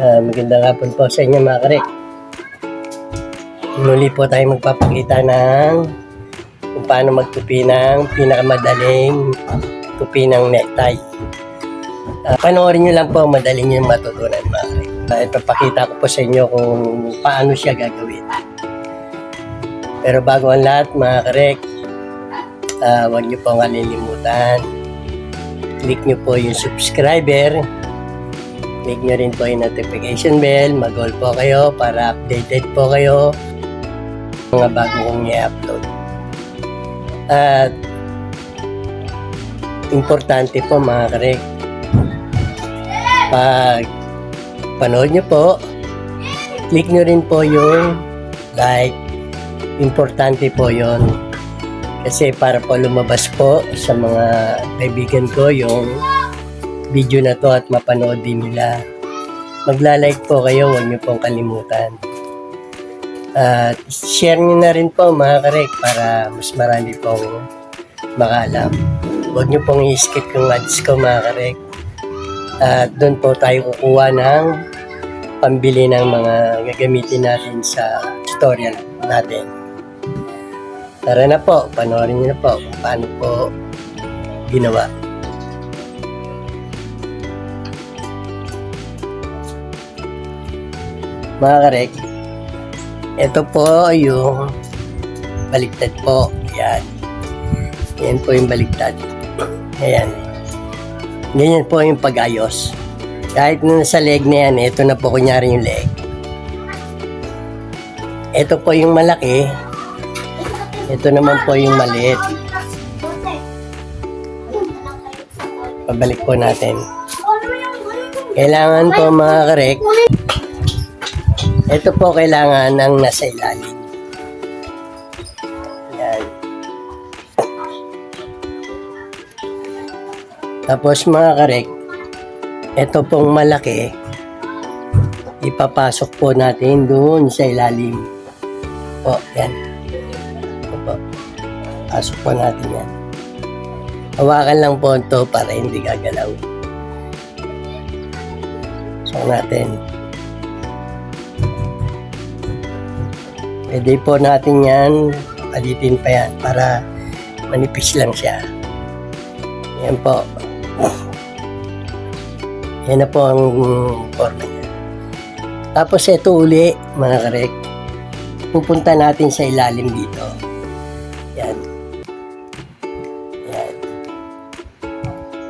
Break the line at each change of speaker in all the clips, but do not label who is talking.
Magandang hapon po sa inyo mga karek. Muli po tayo magpapakita ng kung paano magtupi ng pinakamadaling tupi ng necktie. Panoorin nyo lang po, madali nyo matutunan mga karek. Ipapakita ko po sa inyo kung paano siya gagawin. Pero bago ang lahat mga karek, huwag nyo pong kalilimutan. Click nyo po yung subscriber. Click nyo rin po yung notification bell. Mag-all po kayo para updated po kayo mga bago kong i-upload. At importante po mga karek, pag panood nyo po, click nyo rin po yung like. Importante po yon kasi para po lumabas po sa mga kaibigan ko yung video na to at mapanood din nila. Magla-like po kayo, huwag niyo pong kalimutan. At share niyo na rin po mga karek para mas marami pong makaalam. Huwag niyo pong i-skip yung ads ko mga karek. At doon po tayo kukuha ng pambili ng mga gagamitin natin sa tutorial natin. Tara na po, panoorin niyo na po kung paano po ginawa. Mga karek, ito po yung baliktad po. Yan. Yan po yung baliktad. Ayan. Ganyan po yung pag-ayos. Kahit na sa leg na yan, ito na po kunyari yung leg. Ito po yung malaki. Ito naman po yung maliit. Pabalik po natin. Kailangan po mga karek, ito po kailangan ng nasa ilalim. Yan. Tapos mga karek, ito pong malaki, ipapasok po natin doon sa ilalim. Po, yan. Ito po. Pasok po natin yan. Hawakan lang po ito para hindi gagalaw. So natin. Pwede po natin yan, palitin pa yan para manipis lang siya. Yan po. Yan na po ang forma niya. Tapos ito uli, mga karek, pupunta natin sa ilalim dito. Yan. Yan.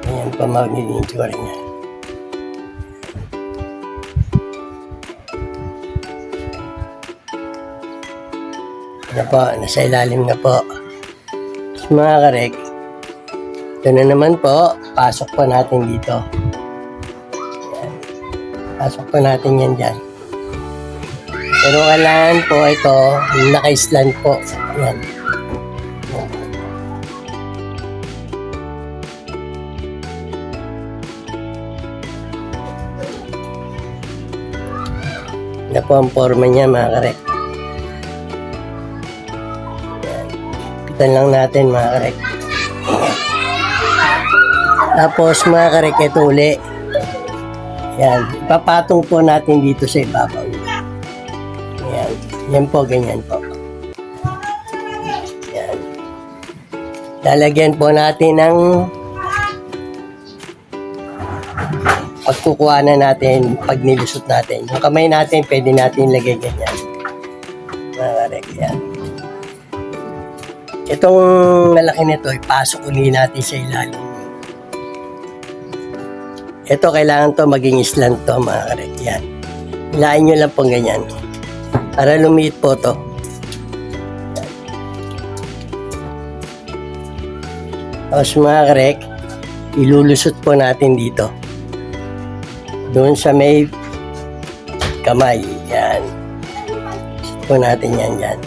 Yan po magiging itsura niya. Na po, nasa ilalim na po. So, mga karek, ito na naman po, pasok po natin dito. Yan. Pasok po natin yan dyan. Pero kailangan po ito, naka-slant po. Yan. Yan po ang forma niya mga karek. Lang natin mga karek. Tapos mga karek, ito uli. Yan. Ipapatong po natin dito sa ibabaw. Yan. Yan po, ganyan po. Yan. Lalagyan po natin ng pagkukuha na natin pag nilusot natin. Yung kamay natin, pwede natin lagay ganyan. Mga karek, yan. Itong malaki nito, ipasok uli natin sa ilalim. Ito, kailangan to maging slant to, mga karek. Yan. Hilain nyo lang pong ganyan. Para lumiit po to. Yan. Tapos mga karek, ilulusot po natin dito. Doon sa may kamay. Yan. Lusot po natin yan dyan.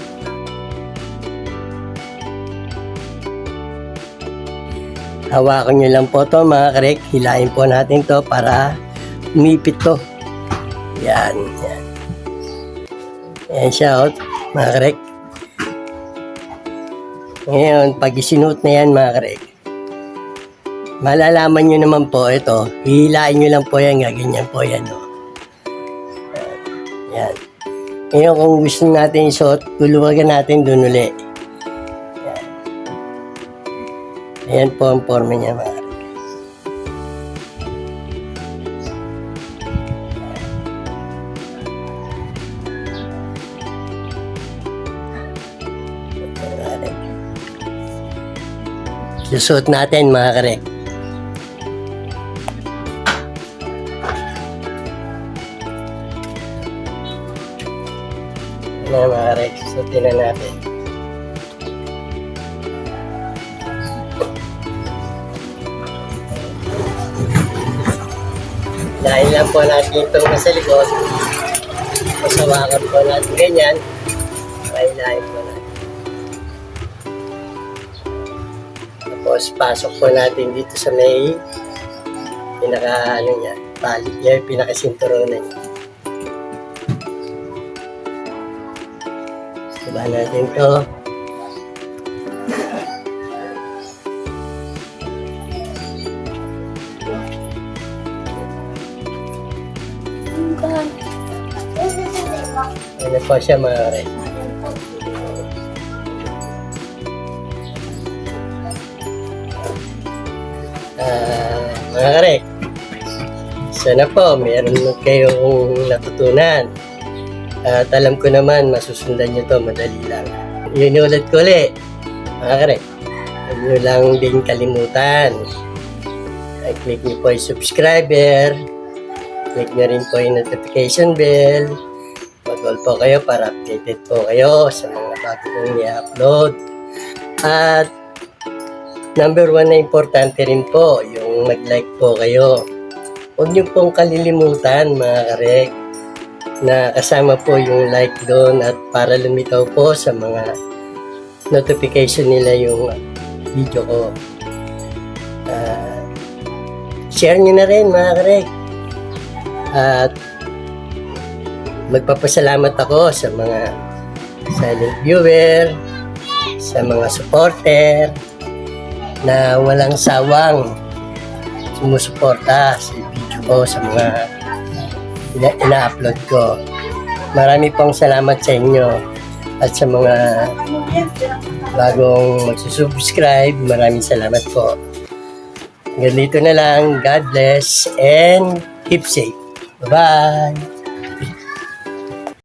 Hawakan nyo lang po to mga karek. Hilain po natin to para umipit to. Yan. Yan. Yan siya mga karek. Ngayon, pag isinuot na yan mga karek, malalaman nyo naman po ito. Hihilain nyo lang po yan. Ganyan po yan. Yan. Ngayon kung gusto natin isuot, luluwagan natin dun uli. Yan. Ayan po ang forma niya mga karek. Susuot natin mga karek. Ayan mga karek, susuotin na natin. Dahil lang po natin itong nasa likod, masawakan po natin ganyan, kailangan po natin. Tapos pasok po natin dito sa may pinaka ano niya, tali niya, pinakasinturonan niya. Diba natin to. Ano po siya mga karek. Mga karek, sana po meron kayong natutunan. At alam ko naman masusundan nyo to madali lang. Inulit ko ulit mga karek, huwag nyo lang din kalimutan. I-click nyo po yung subscriber, click nyo rin po yung notification bell, mag-all po kayo para updated po kayo sa mga bago kong i-upload. At number 1 na importante rin po, yung mag-like po kayo. Huwag niyo pong kalilimutan mga karek na kasama po yung like doon at para lumitaw po sa mga notification nila yung video ko. Share niyo na rin mga karek. At magpapasalamat ako sa mga silent viewer, sa mga supporter, na walang sawang sumusuporta sa video ko, sa mga ina-upload ko. Marami pong salamat sa inyo at sa mga bagong magsusubscribe, maraming salamat po. Hanggang dito na lang. God bless and keep safe. Bye-bye!